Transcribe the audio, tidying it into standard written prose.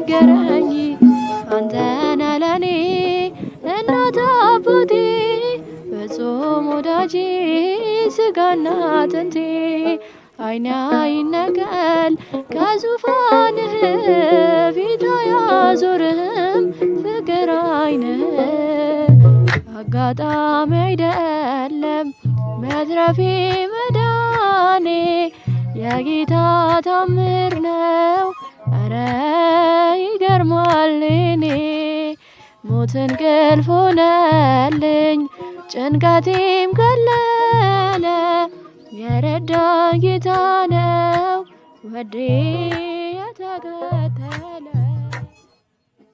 ንገረኝ አንተነ ለኔ እናት አባቴ ፍጹም ወዳጄ ስጋና አጥንቴ አይኔ አይነቀል ከዙፋንህ ፊት አያዞርህም ፍቅር አይንህ አጋጣሚ አይደለም መትረፌ መዳኔ የጌታ ታምር ነው ኧረ ይገርማል እኔ ሞት እንቅልፍ ሆነልኝ ጭንቀቴም ቀለለ የረዳኝ ጌታ ነው ወዴ የተከተለ